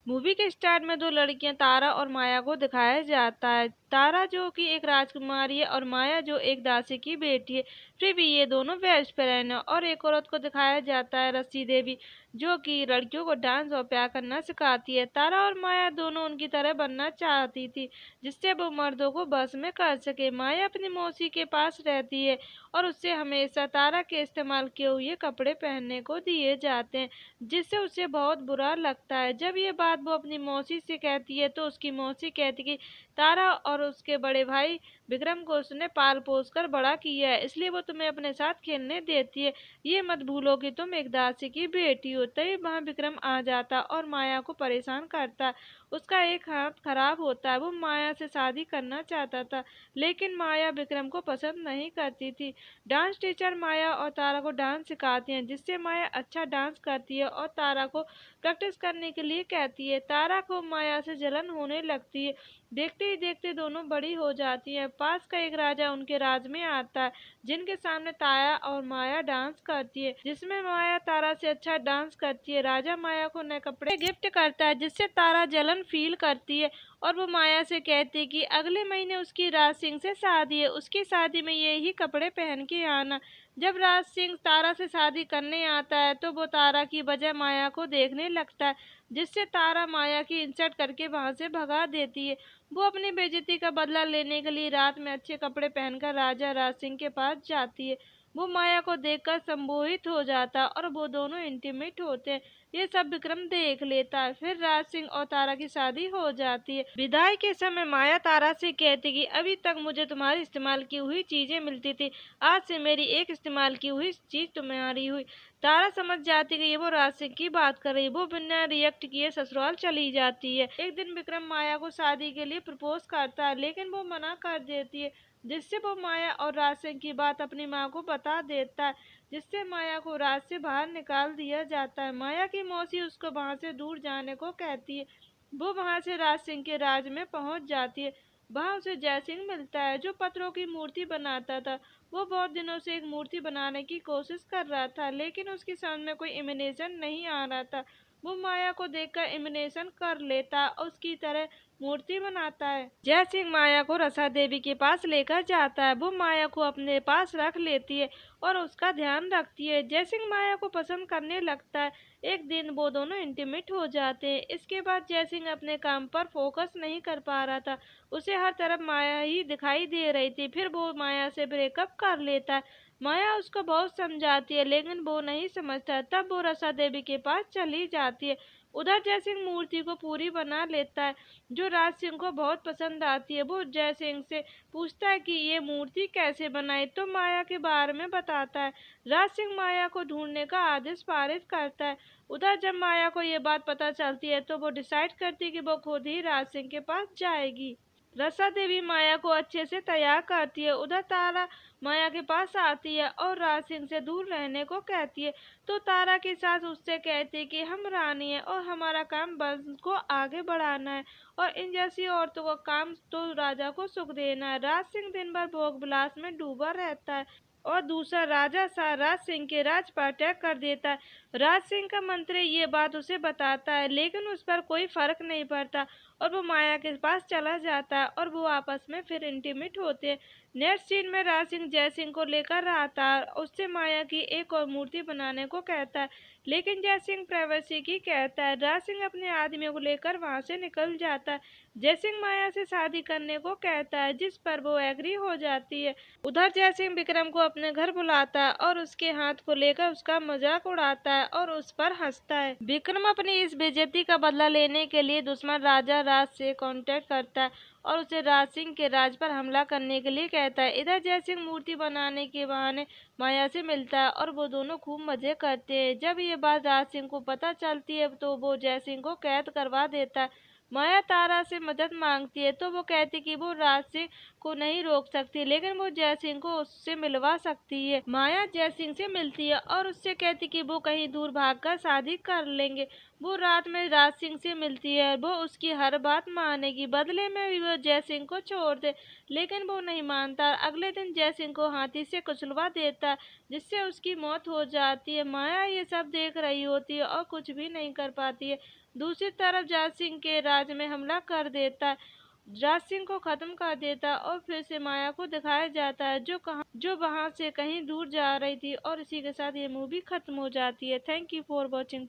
Movie के start में दो लड़कियां तारा और माया को दिखाया जाता है। तारा जो कि एक राजकुमारी है और माया जो एक दासी की बेटी है। फिर भी ये दोनों बेस्ट फ्रेंड है। और एक औरत को दिखाया जाता है रस्सी देवी, जो कि लड़कियों को डांस और प्यार करना सिखाती है। तारा और माया दोनों उनकी तरह बनना चाहती थी, जिससे वो मर्दों को बस में कर सके। माया अपनी मौसी के पास रहती है और उससे हमेशा तारा के इस्तेमाल किए हुए कपड़े पहनने को दिए जाते हैं, जिससे उसे बहुत बुरा लगता है। जब ये बात वो अपनी मौसी से कहती है तो उसकी मौसी कहती कि तारा और उसके बड़े भाई विक्रम को उसने पाल पोस कर बड़ा किया है, इसलिए वो तुम्हें अपने साथ खेलने देती है। ये मत भूलो कि तुम एक दासी की बेटी हो। तभी वहाँ विक्रम आ जाता और माया को परेशान करता। उसका एक हाथ खराब होता है। वो माया से शादी करना चाहता था, लेकिन माया विक्रम को पसंद नहीं करती थी। डांस टीचर माया और तारा को डांस सिखाती हैं, जिससे माया अच्छा डांस करती है और तारा को प्रैक्टिस करने के लिए कहती है। तारा को माया से जलन होने लगती है। देखते ही देखते दोनों बड़ी हो जाती हैं। पास का एक राजा उनके राज में आता है, जिनके सामने तारा और माया डांस करती है, जिसमें माया तारा से अच्छा डांस करती है। राजा माया को नए कपड़े गिफ्ट करता है, जिससे तारा जलन फील करती है और वो माया से कहती है कि अगले महीने उसकी राज सिंह से शादी है, उसकी शादी में यही कपड़े पहन के आना। जब राज सिंह तारा से शादी करने आता है तो वो तारा की बजाय माया को देखने लगता है, जिससे तारा माया की इंसल्ट करके वहां से भगा देती है। वो अपनी बेइज्जती का बदला लेने के लिए रात में अच्छे कपड़े पहनकर राजा राज सिंह के पास जाती है। वो माया को देखकर सम्मोहित हो जाता है और वो दोनों इंटीमेट होते हैं। ये सब विक्रम देख लेता है। फिर राज सिंह और तारा की शादी हो जाती है। विदाई के समय माया तारा से कहती कि अभी तक मुझे तुम्हारी इस्तेमाल की हुई चीजें मिलती थी, आज से मेरी एक इस्तेमाल की हुई चीज तुम्हारी हुई। तारा समझ जाती कि ये वो राज सिंह की बात कर रही। वो बिना रिएक्ट किए ससुराल चली जाती है। एक दिन विक्रम माया को शादी के लिए प्रपोज करता है, लेकिन वो मना कर देती है, जिससे वो माया और राज सिंह की बात अपनी माँ को बता देता है, जिससे माया को राज से बाहर निकाल दिया जाता है। माया की मौसी उसको वहां से दूर जाने को कहती है। वो वहां से राज सिंह के राज में पहुंच जाती है। वहां उसे जय सिंह मिलता है, जो पत्थरों की मूर्ति बनाता था। वो बहुत दिनों से एक मूर्ति बनाने की कोशिश कर रहा था, लेकिन उसकी समझ में कोई इमिनेशन नहीं आ रहा था। वो माया को देखकर इमिनेशन कर लेता और उसकी तरह मूर्ति बनाता है। जय सिंह माया को रसा देवी के पास लेकर जाता है। वो माया को अपने पास रख लेती है और उसका ध्यान रखती है। जय सिंह माया को पसंद करने लगता है। एक दिन वो दोनों इंटीमेट हो जाते हैं। इसके बाद जय सिंह अपने काम पर फोकस नहीं कर पा रहा था। उसे हर तरफ माया ही दिखाई दे रही थी। फिर वो माया से ब्रेकअप कर लेता है। माया उसको बहुत समझाती है, लेकिन वो नहीं समझता। तब वो रसा देवी के पास चली जाती है। उधर जय सिंह मूर्ति को पूरी बना लेता है, जो राज सिंह को बहुत पसंद आती है। वो जय सिंह से पूछता है कि ये मूर्ति कैसे बनाई, तो माया के बारे में बताता है। राज सिंह माया को ढूंढने का आदेश पारित करता है। उधर जब माया को ये बात पता चलती है तो वो डिसाइड करती है कि वो खुद ही राज सिंह के पास जाएगी। रसा देवी माया को अच्छे से तैयार करती है। उधर तारा माया के पास आती है और राज सिंह से दूर रहने को कहती है, तो तारा की सास उससे कहती है कि हम रानी है और हमारा काम वंश को आगे बढ़ाना है और इन जैसी औरतों का काम तो राजा को सुख देना है। राज सिंह दिन भर भोग विलास में डूबा रहता है और दूसरा राजा शाह राज सिंह के राज पर अटैक कर देता है। राज सिंह का मंत्री ये बात उसे बताता है, लेकिन उस पर कोई फर्क नहीं पड़ता और वो माया के पास चला जाता है और वो आपस में फिर इंटीमेट होते हैं। नेक्स्ट सीन में राज सिंह जय सिंह को लेकर आता है, उससे माया की एक और मूर्ति बनाने को कहता है, लेकिन जय सिंह प्राइवेसी की कहता है। राज सिंह अपने आदमियों को लेकर वहां से निकल जाता है। जय सिंह माया से शादी करने को कहता है, जिस पर वो एग्री हो जाती है। उधर जय सिंह विक्रम को अपने घर बुलाता है और उसके हाथ को लेकर उसका मजाक उड़ाता है और उस पर हंसता है। विक्रम अपनी इस बेइज्जती का बदला लेने के लिए दुश्मन राजा राज से कांटेक्ट करता है और उसे राज सिंह के राज पर हमला करने के लिए कहता है। इधर जय सिंह मूर्ति बनाने के बहाने माया से मिलता है और वो दोनों खूब मजे करते हैं। जब ये बात राज सिंह को पता चलती है तो वो जय सिंह को कैद करवा देता है। माया तारा से मदद मांगती है तो वो कहती कि वो राज सिंह को नहीं रोक सकती, लेकिन वो जय सिंह को उससे मिलवा सकती है। माया जय सिंह से मिलती है और उससे कहती कि वो कहीं दूर भागकर शादी कर लेंगे। वो रात में राज सिंह से मिलती है। वो उसकी हर बात मानेगी, बदले में भी वो जय सिंह को छोड़ दे, लेकिन वो नहीं मानता। अगले दिन जय सिंह को हाथी से कुचलवा देता है, जिससे उसकी मौत हो जाती है। माया ये सब देख रही होती है और कुछ भी नहीं कर पाती है। दूसरी तरफ जाट सिंह के राज में हमला कर देता है, जाट सिंह को खत्म कर देता है और फिर से माया को दिखाया जाता है जो वहां से कहीं दूर जा रही थी। और इसी के साथ ये मूवी खत्म हो जाती है। Thank you for watching.